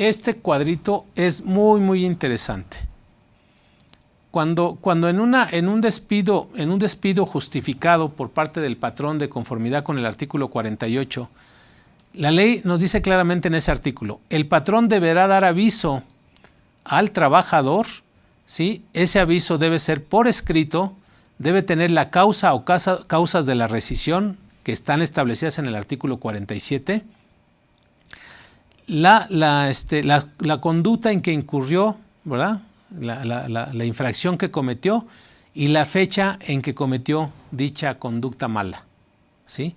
este cuadrito es muy interesante. Cuando en un despido justificado por parte del patrón de conformidad con el artículo 48, la ley nos dice claramente en ese artículo, el patrón deberá dar aviso al trabajador, ¿sí? Ese aviso debe ser por escrito, debe tener la causa o causas de la rescisión que están establecidas en el artículo 47, la conducta en que incurrió, ¿verdad? La infracción que cometió y la fecha en que cometió dicha conducta mala, ¿sí?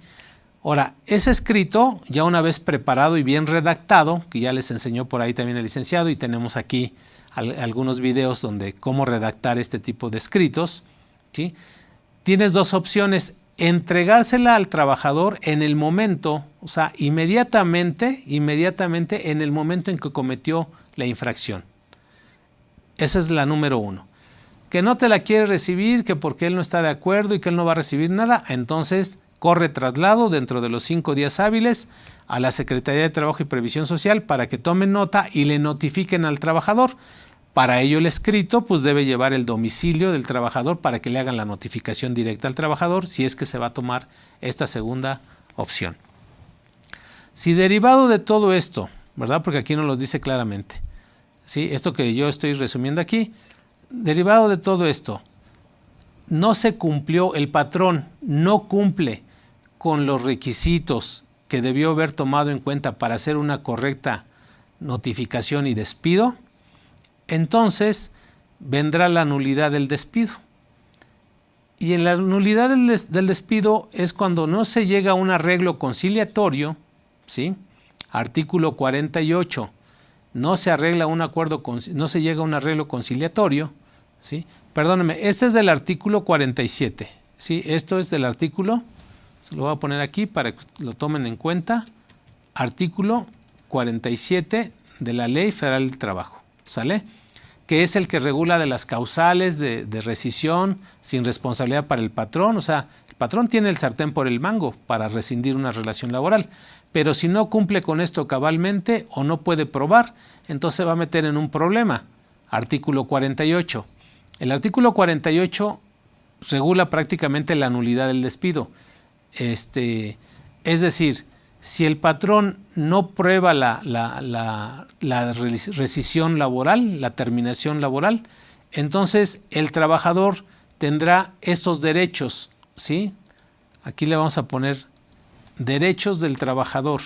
Ahora, ese escrito, ya una vez preparado y bien redactado, que ya les enseñó por ahí también el licenciado, y tenemos aquí algunos videos donde cómo redactar este tipo de escritos, ¿sí? Tienes dos opciones: entregársela al trabajador en el momento, o sea, inmediatamente en el momento en que cometió la infracción. Esa es la número 1. Que no te la quiere recibir, que porque él no está de acuerdo y que él no va a recibir nada, entonces corre traslado dentro de los 5 días hábiles a la Secretaría de Trabajo y Previsión Social para que tomen nota y le notifiquen al trabajador. Para ello el escrito pues debe llevar el domicilio del trabajador para que le hagan la notificación directa al trabajador si es que se va a tomar esta segunda opción. Si derivado de todo esto, ¿verdad? Porque aquí nos lo dice claramente, ¿sí? Esto que yo estoy resumiendo aquí, derivado de todo esto, no se cumplió, el patrón no cumple con los requisitos que debió haber tomado en cuenta para hacer una correcta notificación y despido, entonces vendrá la nulidad del despido. Y en la nulidad del despido es cuando no se llega a un arreglo conciliatorio, ¿sí? Artículo 48. No se arregla un acuerdo, no se llega a un arreglo conciliatorio, ¿sí? Perdónenme, este es del artículo 47, ¿sí? Esto es del artículo, se lo voy a poner aquí para que lo tomen en cuenta, artículo 47 de la Ley Federal del Trabajo, ¿sale? Que es el que regula de las causales de rescisión sin responsabilidad para el patrón. O sea, el patrón tiene el sartén por el mango para rescindir una relación laboral, pero si no cumple con esto cabalmente o no puede probar, entonces se va a meter en un problema. Artículo 48. El artículo 48 regula prácticamente la nulidad del despido. Es decir, si el patrón no prueba la rescisión laboral, la terminación laboral, entonces el trabajador tendrá estos derechos, ¿sí? Aquí le vamos a poner derechos del trabajador.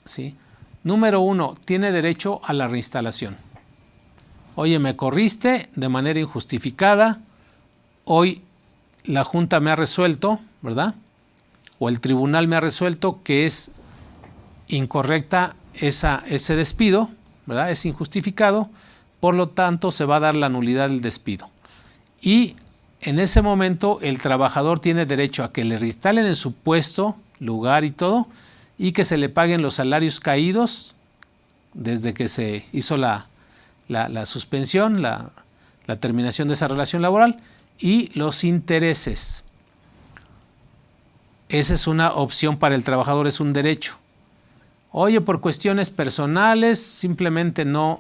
¿Sí? Número 1, tiene derecho a la reinstalación. Oye, me corriste de manera injustificada, hoy la Junta me ha resuelto, ¿verdad? O el tribunal me ha resuelto que es incorrecta ese despido, ¿verdad? Es injustificado, por lo tanto se va a dar la nulidad del despido. Y en ese momento el trabajador tiene derecho a que le reinstalen en su puesto, lugar y todo, y que se le paguen los salarios caídos desde que se hizo la suspensión, la terminación de esa relación laboral, y los intereses. Esa es una opción para el trabajador, es un derecho. Oye, por cuestiones personales simplemente no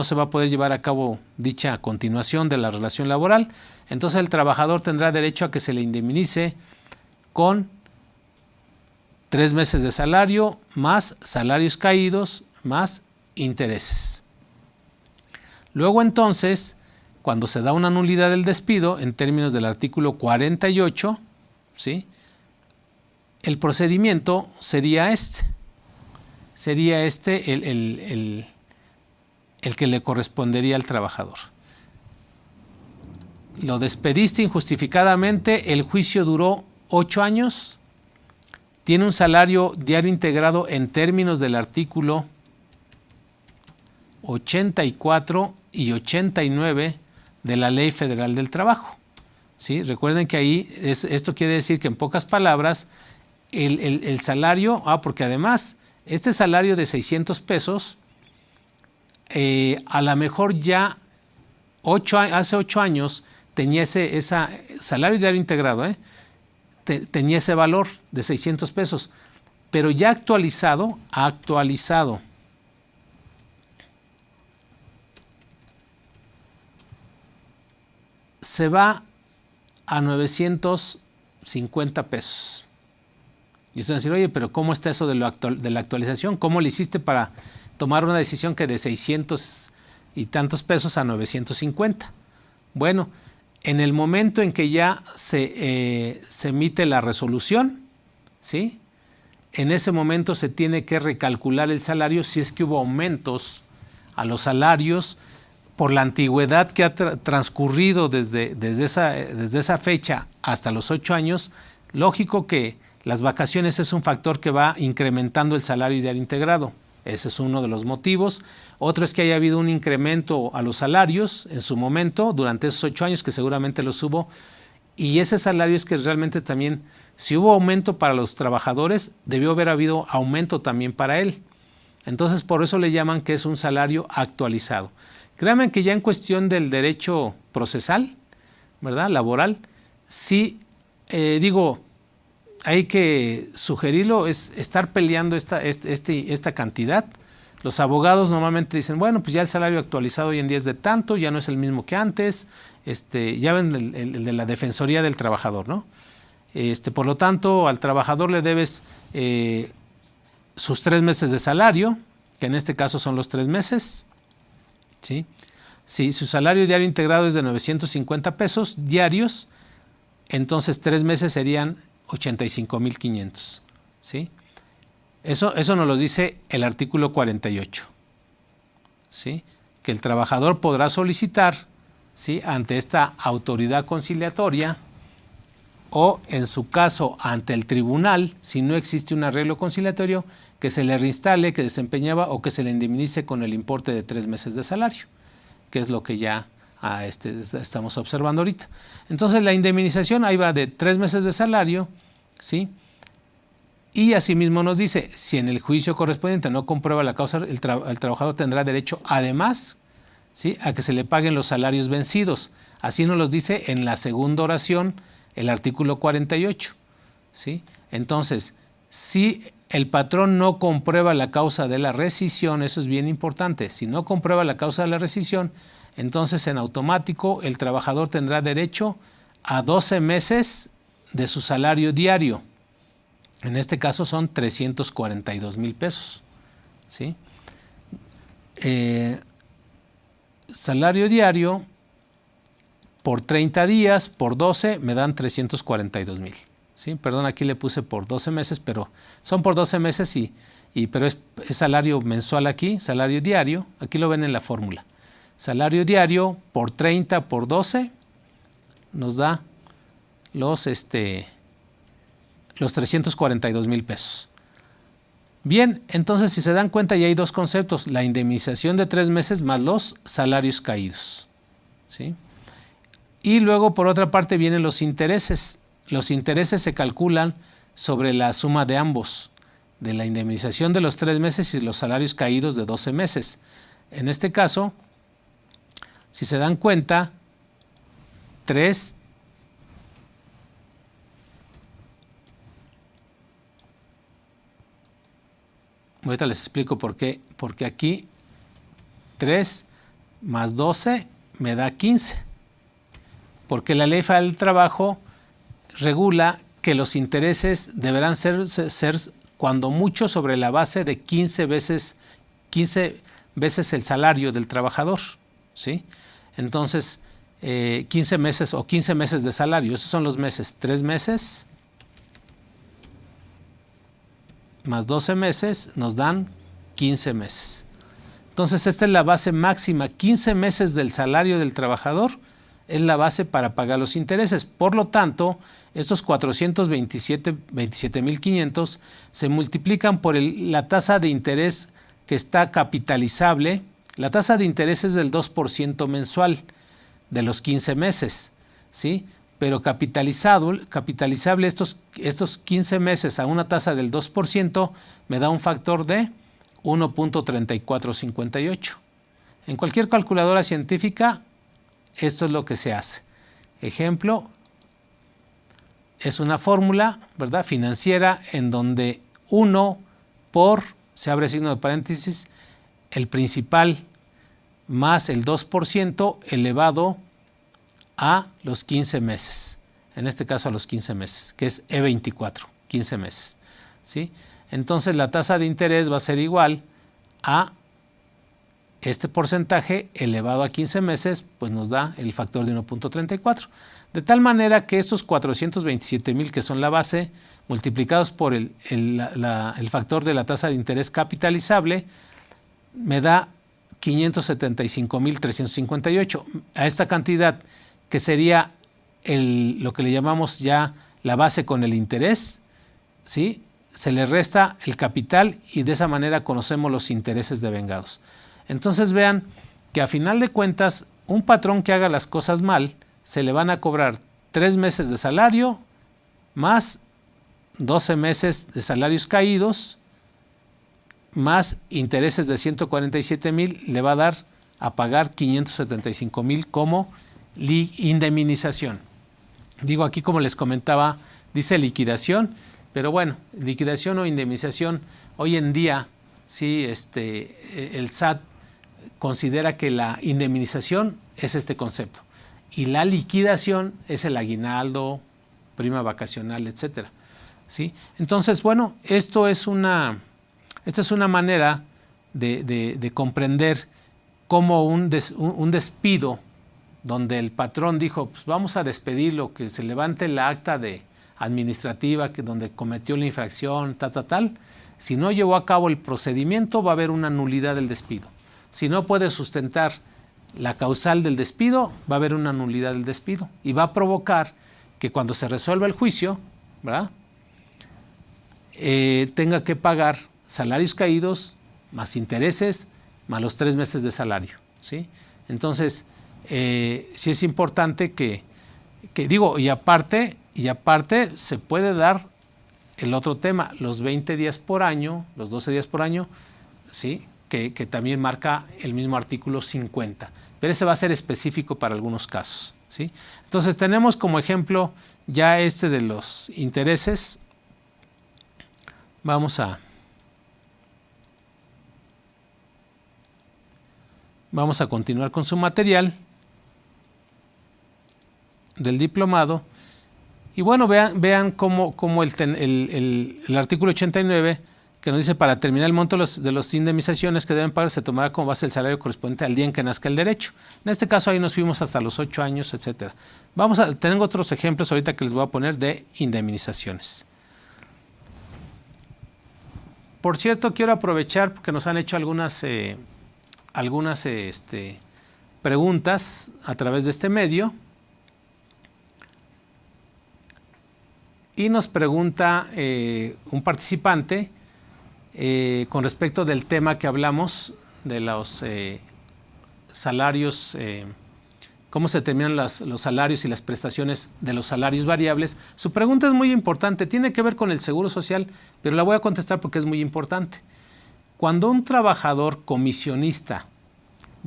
se va a poder llevar a cabo dicha continuación de la relación laboral, entonces el trabajador tendrá derecho a que se le indemnice con 3 meses de salario, más salarios caídos, más intereses. Luego entonces, cuando se da una nulidad del despido, en términos del artículo 48, ¿sí? El procedimiento sería este. Sería este el que le correspondería al trabajador. Lo despediste injustificadamente, el juicio duró 8 años, tiene un salario diario integrado en términos del artículo 84 y 89 de la Ley Federal del Trabajo. ¿Sí? Recuerden que ahí esto quiere decir que en pocas palabras el salario, porque además este salario de 600 pesos, a lo mejor ya hace 8 años tenía ese salario diario integrado, tenía ese valor de 600 pesos, pero ya actualizado, se va a 950 pesos. Y ustedes van a decir, oye, pero ¿cómo está eso de la actualización? ¿Cómo le hiciste para tomar una decisión que de 600 y tantos pesos a 950? Bueno, en el momento en que ya se emite la resolución, ¿sí? En ese momento se tiene que recalcular el salario si es que hubo aumentos a los salarios por la antigüedad que ha transcurrido desde esa fecha hasta los 8 años. Lógico que las vacaciones es un factor que va incrementando el salario diario integrado. Ese es uno de los motivos. Otro es que haya habido un incremento a los salarios en su momento durante esos 8 años, que seguramente los hubo. Y ese salario es que realmente también, si hubo aumento para los trabajadores, debió haber habido aumento también para él. Entonces, por eso le llaman que es un salario actualizado. Créanme que ya en cuestión del derecho procesal, ¿verdad?, laboral, sí, hay que sugerirlo, es estar peleando esta cantidad. Los abogados normalmente dicen, bueno, pues ya el salario actualizado hoy en día es de tanto, ya no es el mismo que antes. Ya ven el de la Defensoría del Trabajador, ¿no? Por lo tanto, al trabajador le debes sus 3 meses de salario, que en este caso son los 3 meses, ¿sí? Si su salario diario integrado es de 950 pesos diarios, entonces 3 meses serían 85,500, ¿sí? Eso nos lo dice el artículo 48, ¿sí? Que el trabajador podrá solicitar, ¿sí?, ante esta autoridad conciliatoria o, en su caso, ante el tribunal, si no existe un arreglo conciliatorio, que se le reinstale, que desempeñaba o que se le indemnice con el importe de 3 meses de salario, que es lo que ya estamos observando ahorita. Entonces, la indemnización ahí va de 3 meses de salario, ¿sí? Y asimismo nos dice, si en el juicio correspondiente no comprueba la causa, el trabajador tendrá derecho, además, ¿sí?, a que se le paguen los salarios vencidos. Así nos los dice en la segunda oración el artículo 48, ¿sí? Entonces, si el patrón no comprueba la causa de la rescisión, eso es bien importante, si no comprueba la causa de la rescisión, entonces en automático el trabajador tendrá derecho a 12 meses de su salario diario. En este caso son 342,000 pesos, ¿sí? Salario diario por 30 días, por 12, me dan 342,000. ¿Sí? Perdón, aquí le puse por 12 meses, pero son por 12 meses pero es salario mensual aquí, salario diario, aquí lo ven en la fórmula. Salario diario por 30 por 12 nos da los 342,000 pesos. Bien, entonces si se dan cuenta ya hay dos conceptos, la indemnización de 3 meses más los salarios caídos, ¿sí? Y luego por otra parte vienen los intereses. Los intereses se calculan sobre la suma de ambos, de la indemnización de los 3 meses y los salarios caídos de 12 meses. En este caso, si se dan cuenta, 3 ahorita les explico por qué. Porque aquí 3 más 12 me da 15. Porque la Ley Federal del Trabajo regula que los intereses deberán ser cuando mucho sobre la base de 15 veces el salario del trabajador, ¿sí? Entonces, 15 meses o 15 meses de salario, esos son los meses, 3 meses más 12 meses nos dan 15 meses. Entonces, esta es la base máxima, 15 meses del salario del trabajador es la base para pagar los intereses. Por lo tanto, estos 427,500 se multiplican por la tasa de interés que está capitalizable. La tasa de interés es del 2% mensual de los 15 meses, ¿sí? Pero capitalizable estos 15 meses a una tasa del 2% me da un factor de 1.3458. En cualquier calculadora científica, esto es lo que se hace. ejemplo, es una fórmula, ¿verdad?, financiera en donde 1 por, se abre signo de paréntesis, el principal más el 2% elevado a los 15 meses. En este caso a los 15 meses, que es E24, 15 meses. ¿Sí? Entonces la tasa de interés va a ser igual a este porcentaje elevado a 15 meses, pues nos da el factor de 1.34. De tal manera que estos 427,000 que son la base, multiplicados por el factor de la tasa de interés capitalizable, me da 575,358. A esta cantidad, que sería lo que le llamamos ya la base con el interés, ¿sí?, se le resta el capital y de esa manera conocemos los intereses devengados. Entonces vean que a final de cuentas, un patrón que haga las cosas mal, se le van a cobrar 3 meses de salario más 12 meses de salarios caídos más intereses de 147,000, le va a dar a pagar 575,000 como indemnización. Digo aquí, como les comentaba, dice liquidación, pero bueno, liquidación o indemnización, hoy en día sí, el SAT considera que la indemnización es este concepto y la liquidación es el aguinaldo, prima vacacional, etcétera. ¿Sí? Entonces, bueno, esta es una manera de comprender cómo un despido donde el patrón dijo, pues vamos a despedirlo, que se levante la acta administrativa donde cometió la infracción, tal. Si no llevó a cabo el procedimiento, va a haber una nulidad del despido. Si no puede sustentar la causal del despido, va a haber una nulidad del despido y va a provocar que cuando se resuelva el juicio, ¿verdad?, tenga que pagar salarios caídos, más intereses, más los 3 meses de salario. ¿Sí? Entonces, sí es importante que digo, y aparte se puede dar el otro tema, los 20 días por año, los 12 días por año, ¿sí?, que también marca el mismo artículo 50, pero ese va a ser específico para algunos casos. ¿Sí? Entonces tenemos como ejemplo ya de los intereses. Vamos a continuar con su material del diplomado. Y bueno, vean cómo el artículo 89, que nos dice, para determinar el monto de las indemnizaciones que deben pagar, se tomará como base el salario correspondiente al día en que nazca el derecho. En este caso ahí nos fuimos hasta los 8 años, etcétera. Tengo otros ejemplos ahorita que les voy a poner de indemnizaciones. Por cierto, quiero aprovechar porque nos han hecho algunas preguntas a través de este medio. Y nos pregunta un participante con respecto del tema que hablamos de los salarios, cómo se determinan los salarios y las prestaciones de los salarios variables. Su pregunta es muy importante, tiene que ver con el Seguro Social, pero la voy a contestar porque es muy importante. Cuando un trabajador comisionista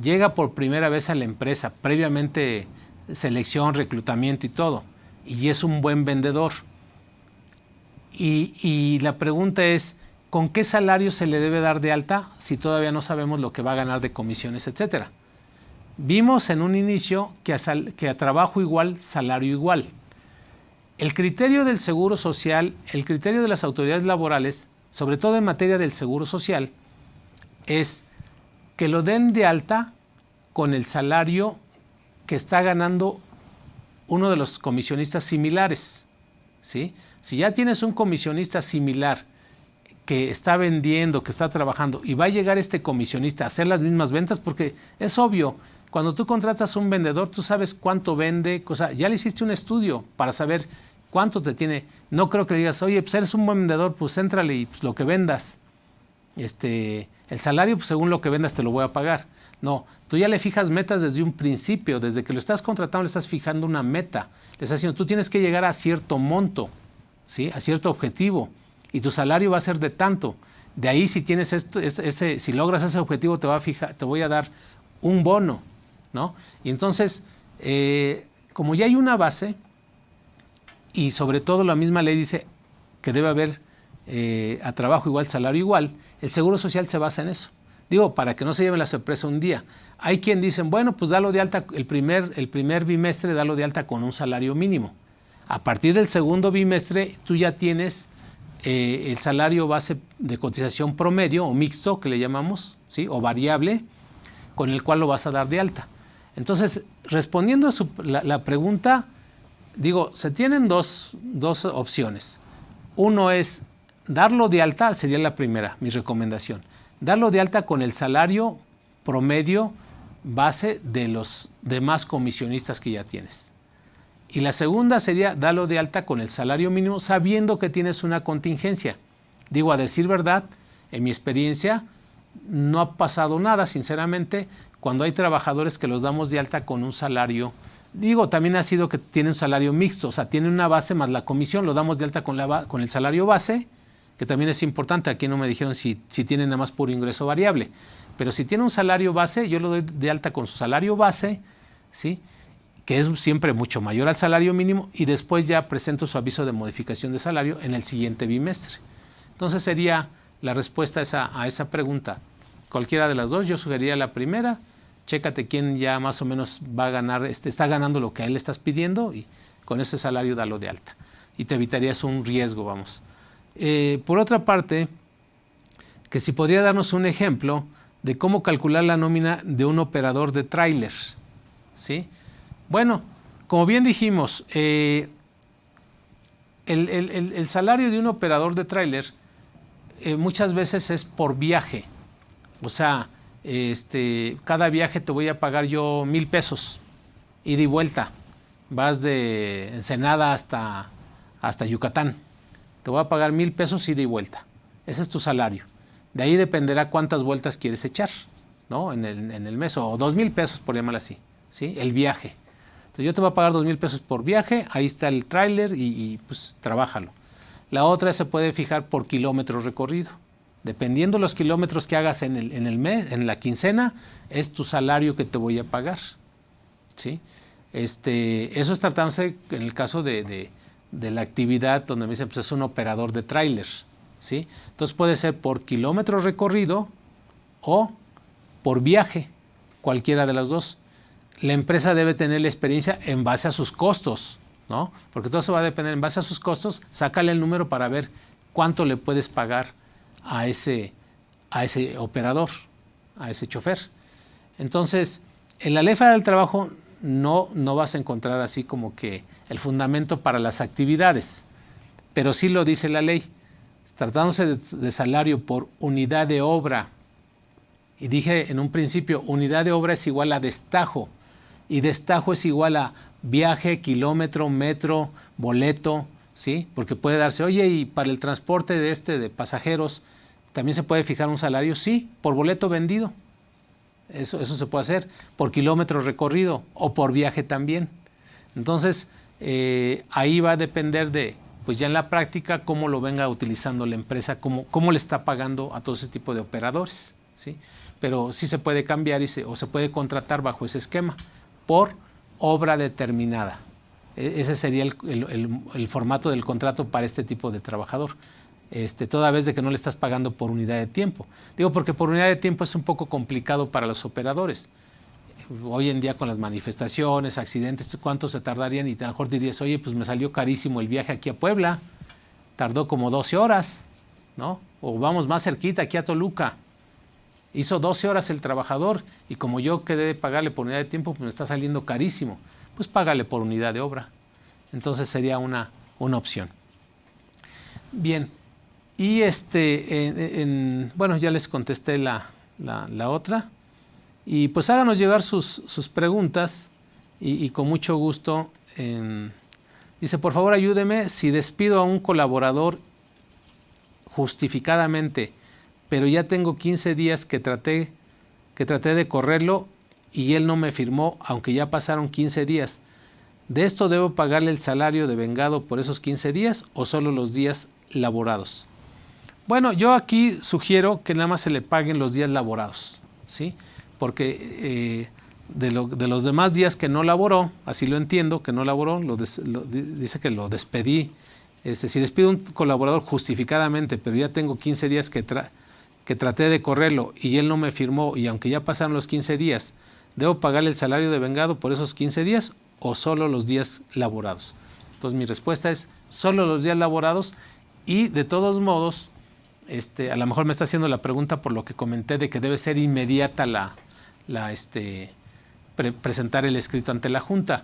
llega por primera vez a la empresa, previamente selección, reclutamiento y todo, y es un buen vendedor, y la pregunta es, ¿con qué salario se le debe dar de alta si todavía no sabemos lo que va a ganar de comisiones, etcétera? Vimos en un inicio que a trabajo igual, salario igual. El criterio del Seguro Social, el criterio de las autoridades laborales, sobre todo en materia del Seguro Social, es que lo den de alta con el salario que está ganando uno de los comisionistas similares. ¿Sí? Si ya tienes un comisionista similar que está vendiendo, que está trabajando, y va a llegar este comisionista a hacer las mismas ventas, porque es obvio, cuando tú contratas a un vendedor, tú sabes cuánto vende, ya le hiciste un estudio para saber cuánto te tiene. No creo que le digas, oye, pues eres un buen vendedor, pues éntrale y pues lo que vendas. El salario, pues según lo que vendas te lo voy a pagar. No, tú ya le fijas metas desde un principio, desde que lo estás contratando le estás fijando una meta. Le estás diciendo, tú tienes que llegar a cierto monto, ¿sí?, a cierto objetivo, y tu salario va a ser de tanto. De ahí, si tienes si logras ese objetivo, te voy a dar un bono, ¿no? Y entonces, como ya hay una base, y sobre todo la misma ley dice que debe haber a trabajo igual, salario igual, el Seguro Social se basa en eso. Digo, para que no se lleve la sorpresa un día. Hay quien dicen, bueno, pues dalo de alta, el primer bimestre dalo de alta con un salario mínimo. A partir del segundo bimestre tú ya tienes el salario base de cotización promedio o mixto, que le llamamos, ¿sí? O variable, con el cual lo vas a dar de alta. Entonces, respondiendo a la pregunta, digo, se tienen dos opciones. Uno es darlo de alta, sería la primera, mi recomendación. Darlo de alta con el salario promedio base de los demás comisionistas que ya tienes. Y la segunda sería darlo de alta con el salario mínimo sabiendo que tienes una contingencia. Digo, a decir verdad, en mi experiencia no ha pasado nada, sinceramente, cuando hay trabajadores que los damos de alta con un salario. Digo, también ha sido que tienen un salario mixto, o sea, tienen una base más la comisión, lo damos de alta con el salario base, que también es importante. Aquí no me dijeron si tienen nada más puro ingreso variable, pero si tiene un salario base, yo lo doy de alta con su salario base, ¿sí? Que es siempre mucho mayor al salario mínimo, y después ya presento su aviso de modificación de salario en el siguiente bimestre. Entonces sería la respuesta a esa pregunta. Cualquiera de las dos, yo sugeriría la primera. Chécate quién ya más o menos va a ganar, está ganando lo que a él le estás pidiendo, y con ese salario dalo de alta. Y te evitarías un riesgo, vamos. Por otra parte, que si podría darnos un ejemplo de cómo calcular la nómina de un operador de tráiler, ¿sí? Bueno, como bien dijimos, el salario de un operador de tráiler muchas veces es por viaje. O sea, cada viaje te voy a pagar yo 1,000 pesos, ida y vuelta. Vas de Ensenada hasta Yucatán. Te voy a pagar 1,000 pesos ida y vuelta. Ese es tu salario. De ahí dependerá cuántas vueltas quieres echar, ¿no? En el mes, o 2,000 pesos, por llamarlo así, ¿sí? El viaje. Entonces yo te voy a pagar 2,000 pesos por viaje, ahí está el tráiler y pues trabájalo. La otra se puede fijar por kilómetros recorrido. Dependiendo los kilómetros que hagas en el mes, en la quincena, es tu salario que te voy a pagar, ¿sí? Eso es tratándose en el caso de la actividad donde me dicen, pues es un operador de tráiler, ¿sí? Entonces puede ser por kilómetro recorrido o por viaje, cualquiera de las dos. La empresa debe tener la experiencia en base a sus costos, ¿no? Porque todo eso va a depender en base a sus costos. Sácale el número para ver cuánto le puedes pagar a ese operador, a ese chofer. Entonces, en la ley federal del trabajo no vas a encontrar así como que el fundamento para las actividades, pero sí lo dice la ley. Tratándose de salario por unidad de obra, y dije en un principio, unidad de obra es igual a destajo, y destajo es igual a viaje, kilómetro, metro, boleto, ¿sí? Porque puede darse, oye, y para el transporte de pasajeros, ¿también se puede fijar un salario? Sí, por boleto vendido. Eso se puede hacer, por kilómetro recorrido o por viaje también. Entonces, ahí va a depender de, pues ya en la práctica, cómo lo venga utilizando la empresa, cómo le está pagando a todo ese tipo de operadores, ¿sí? Pero sí se puede cambiar o se puede contratar bajo ese esquema, por obra determinada. Ese sería el formato del contrato para este tipo de trabajador. Toda vez de que no le estás pagando por unidad de tiempo. Digo, porque por unidad de tiempo es un poco complicado para los operadores. Hoy en día con las manifestaciones, accidentes, ¿cuánto se tardarían? Y a lo mejor dirías, oye, pues me salió carísimo el viaje aquí a Puebla. Tardó como 12 horas, ¿no? O vamos más cerquita, aquí a Toluca. Hizo 12 horas el trabajador y como yo quedé de pagarle por unidad de tiempo, pues me está saliendo carísimo. Pues págale por unidad de obra. Entonces sería una opción. Bien. Y bueno, ya les contesté la otra. Y pues háganos llegar sus preguntas y con mucho gusto. Dice, por favor ayúdeme si despido a un colaborador justificadamente, pero ya tengo 15 días que traté de correrlo y él no me firmó, aunque ya pasaron 15 días. ¿De esto debo pagarle el salario de vengado por esos 15 días o solo los días laborados? Bueno, yo aquí sugiero que nada más se le paguen los días laborados, ¿sí? Porque de los demás días que no laboró, así lo entiendo, que no laboró, dice que lo despedí. Si despido a un colaborador justificadamente, pero ya tengo 15 días que traté de correrlo y él no me firmó, y aunque ya pasaron los 15 días, ¿debo pagarle el salario de vengado por esos 15 días o solo los días laborados? Entonces mi respuesta es solo los días laborados, y de todos modos, a lo mejor me está haciendo la pregunta por lo que comenté de que debe ser inmediata presentar el escrito ante la Junta.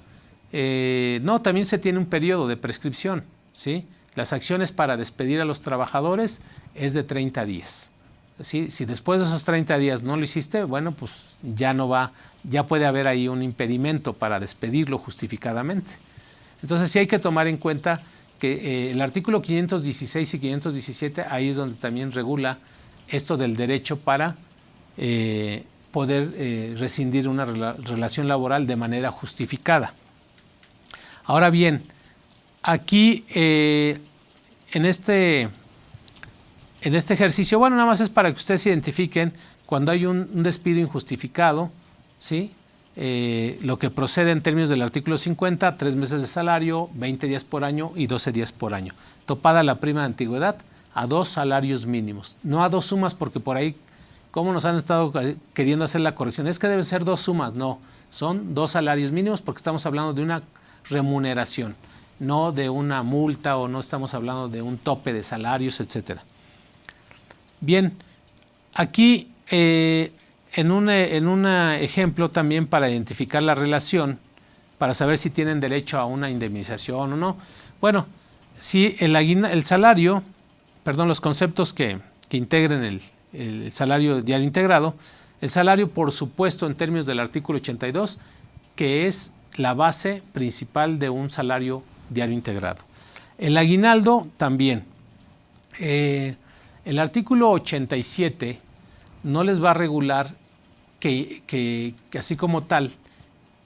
No, también se tiene un periodo de prescripción, ¿sí? Las acciones para despedir a los trabajadores es de 30 días. ¿Sí? Si después de esos 30 días no lo hiciste, bueno, pues ya no va, ya puede haber ahí un impedimento para despedirlo justificadamente. Entonces sí hay que tomar en cuenta que el artículo 516 y 517, ahí es donde también regula esto del derecho para poder rescindir una relación laboral de manera justificada. Ahora bien, aquí en este ejercicio, bueno, nada más es para que ustedes identifiquen cuando hay un despido injustificado, ¿sí? Lo que procede en términos del artículo 50, 3 meses de salario, 20 días por año y 12 días por año. Topada la prima de antigüedad a 2 salarios mínimos, no a 2 sumas, porque por ahí, como nos han estado queriendo hacer la corrección, es que deben ser 2 sumas, no, son 2 salarios mínimos porque estamos hablando de una remuneración, no de una multa, o no estamos hablando de un tope de salarios, etcétera. Bien, aquí en un ejemplo también para identificar la relación, para saber si tienen derecho a una indemnización o no. Bueno, si el salario, perdón, los conceptos que integren el salario diario integrado, el salario, por supuesto, en términos del artículo 82, que es la base principal de un salario diario integrado. El aguinaldo también. El artículo 87 no les va a regular que así como tal,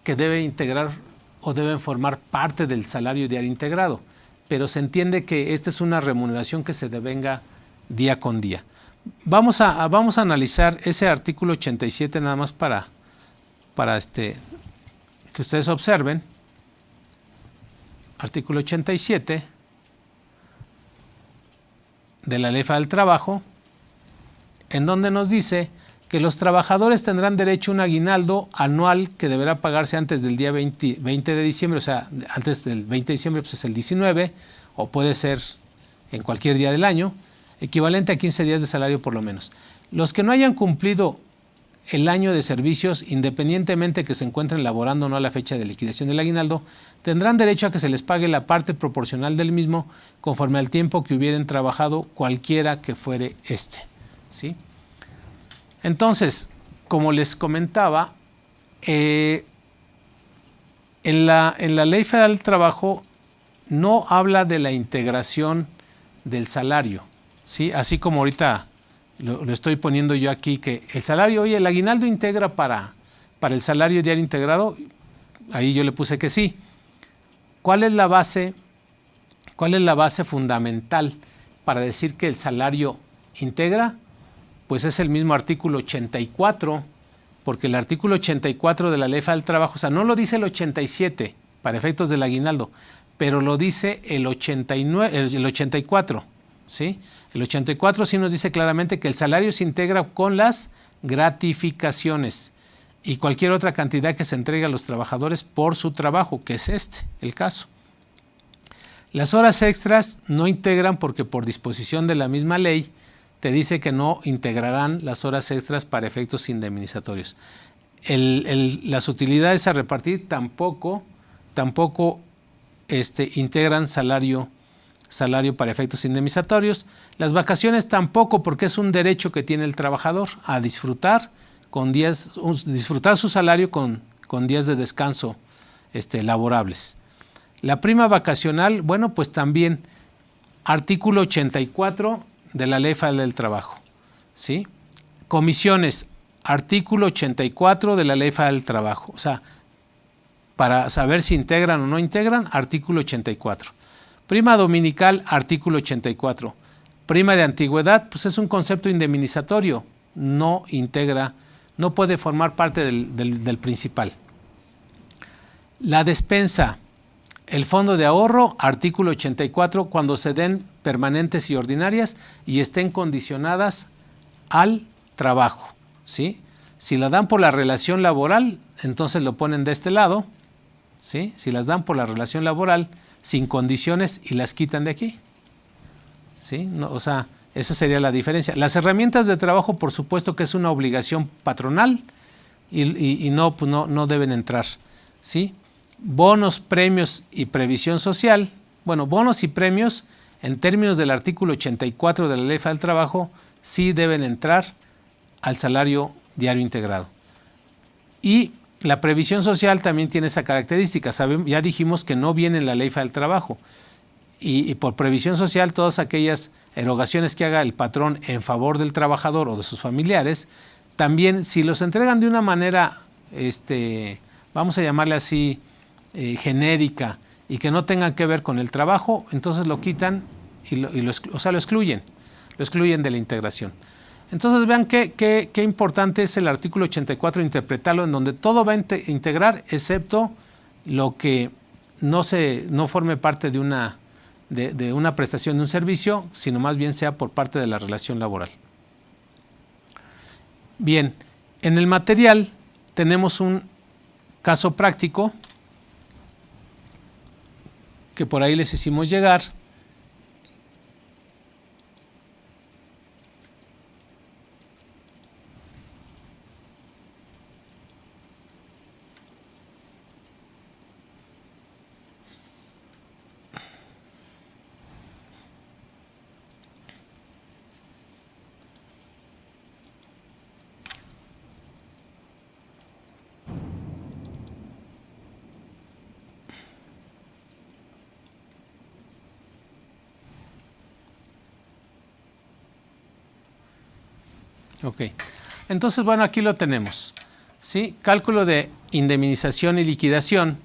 que debe integrar o deben formar parte del salario diario integrado, pero se entiende que esta es una remuneración que se devenga día con día. Vamos a analizar ese artículo 87 nada más para que ustedes observen. Artículo 87 de la Ley Federal del Trabajo, en donde nos dice que los trabajadores tendrán derecho a un aguinaldo anual que deberá pagarse antes del día 20 de diciembre, o sea, antes del 20 de diciembre pues es el 19, o puede ser en cualquier día del año, equivalente a 15 días de salario por lo menos. Los que no hayan cumplido el año de servicios, independientemente que se encuentren laborando o no a la fecha de liquidación del aguinaldo, tendrán derecho a que se les pague la parte proporcional del mismo conforme al tiempo que hubieran trabajado, cualquiera que fuere este, ¿sí? Entonces, como les comentaba, en la Ley Federal del Trabajo no habla de la integración del salario, ¿sí? Así como ahorita lo estoy poniendo yo aquí, que el salario, oye, el aguinaldo integra para el salario diario integrado, ahí yo le puse que sí. ¿Cuál es la base fundamental para decir que el salario integra? Pues es el mismo artículo 84, porque el artículo 84 de la Ley Federal del Trabajo, o sea, no lo dice el 87 para efectos del aguinaldo, pero lo dice el 84, ¿sí? El 84 sí nos dice claramente que el salario se integra con las gratificaciones y cualquier otra cantidad que se entregue a los trabajadores por su trabajo, que es el caso. Las horas extras no integran porque por disposición de la misma ley te dice que no integrarán las horas extras para efectos indemnizatorios. Las utilidades a repartir tampoco integran salario para efectos indemnizatorios. Las vacaciones tampoco, porque es un derecho que tiene el trabajador a disfrutar su salario con días de descanso laborables. La prima vacacional, bueno, pues también artículo 84 de la Ley Federal del Trabajo, ¿sí? Comisiones, artículo 84 de la Ley Federal del Trabajo, o sea, para saber si integran o no integran, artículo 84. Prima dominical, artículo 84. Prima de antigüedad, pues es un concepto indemnizatorio, no integra no puede formar parte del principal. La despensa, el fondo de ahorro, artículo 84, cuando se den permanentes y ordinarias y estén condicionadas al trabajo, ¿sí? Si la dan por la relación laboral, entonces lo ponen de este lado, ¿sí? Si las dan por la relación laboral sin condiciones y las quitan de aquí, ¿sí? No, o sea, esa sería la diferencia. Las herramientas de trabajo, por supuesto que es una obligación patronal y no, pues no deben entrar, ¿sí? Bonos, premios y previsión social. Bueno, bonos y premios, en términos del artículo 84 de la Ley Federal del Trabajo, sí deben entrar al salario diario integrado. Y la previsión social también tiene esa característica. Ya dijimos que no viene en la Ley Federal del Trabajo. Y por previsión social, todas aquellas erogaciones que haga el patrón en favor del trabajador o de sus familiares, también si los entregan de una manera, vamos a llamarle así, genérica y que no tengan que ver con el trabajo, entonces lo quitan y lo excluyen de la integración. Entonces vean qué importante es el artículo 84 interpretarlo, en donde todo va a integrar excepto lo que no forme parte de una prestación de un servicio, sino más bien sea por parte de la relación laboral. Bien, en el material tenemos un caso práctico que por ahí les hicimos llegar. Ok, entonces bueno, aquí lo tenemos, ¿sí? Cálculo de indemnización y liquidación.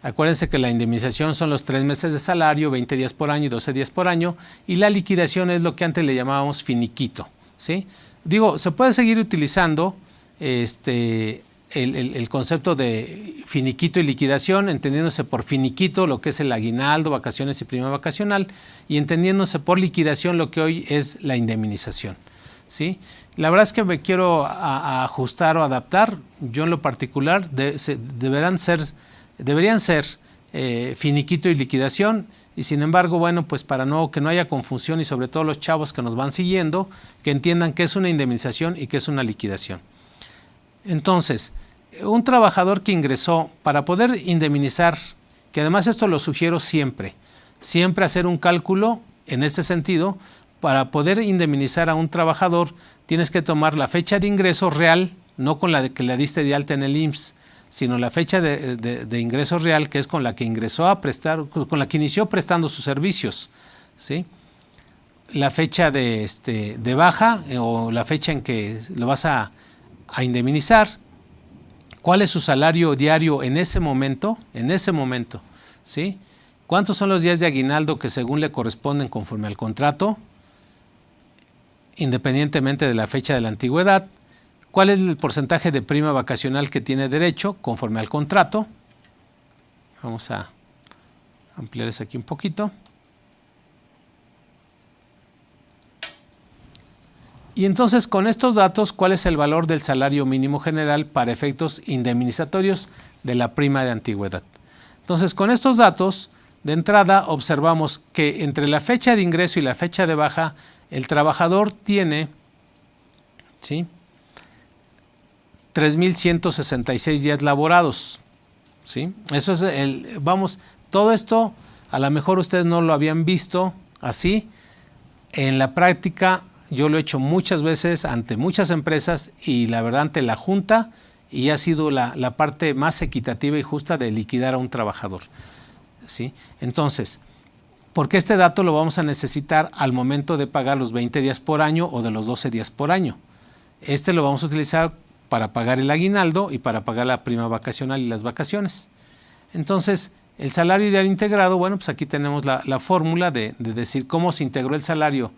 Acuérdense que la indemnización son los 3 meses de salario, 20 días por año y 12 días por año, y la liquidación es lo que antes le llamábamos finiquito, ¿sí? Digo, se puede seguir utilizando el concepto de finiquito y liquidación, entendiéndose por finiquito lo que es el aguinaldo, vacaciones y prima vacacional, y entendiéndose por liquidación lo que hoy es la indemnización, ¿sí? La verdad es que me quiero ajustar o adaptar. Yo en lo particular deberían ser finiquito y liquidación, y sin embargo, bueno, pues para que no haya confusión, y sobre todo los chavos que nos van siguiendo, que entiendan qué es una indemnización y qué es una liquidación. Entonces, un trabajador que ingresó, para poder indemnizar, que además esto lo sugiero siempre hacer un cálculo en este sentido. Para poder indemnizar a un trabajador, tienes que tomar la fecha de ingreso real, no con la que le diste de alta en el IMSS, sino la fecha de ingreso real, que es con la que ingresó a prestar, con la que inició prestando sus servicios, ¿sí? La fecha de baja o la fecha en que lo vas a indemnizar, cuál es su salario diario en ese momento, ¿sí? ¿Cuántos son los días de aguinaldo que según le corresponden conforme al contrato, independientemente de la fecha de la antigüedad? ¿Cuál es el porcentaje de prima vacacional que tiene derecho conforme al contrato? Vamos a ampliar eso aquí un poquito. Y entonces, con estos datos, ¿cuál es el valor del salario mínimo general para efectos indemnizatorios de la prima de antigüedad? Entonces, con estos datos, de entrada observamos que entre la fecha de ingreso y la fecha de baja, el trabajador tiene, ¿sí?, 3,166 días laborados, ¿sí? Eso es todo esto a lo mejor ustedes no lo habían visto así. En la práctica yo lo he hecho muchas veces ante muchas empresas y la verdad ante la Junta, y ha sido la parte más equitativa y justa de liquidar a un trabajador, ¿sí? Entonces, porque este dato lo vamos a necesitar al momento de pagar los 20 días por año o de los 12 días por año. Lo vamos a utilizar para pagar el aguinaldo y para pagar la prima vacacional y las vacaciones. Entonces, el salario diario integrado, bueno, pues aquí tenemos la fórmula de decir cómo se integró el salario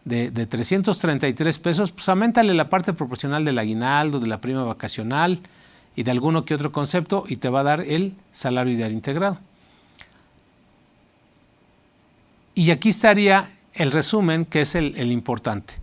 de 333 pesos, pues aumentale la parte proporcional del aguinaldo, de la prima vacacional y de alguno que otro concepto y te va a dar el salario ideal integrado. Y aquí estaría el resumen, que es el importante.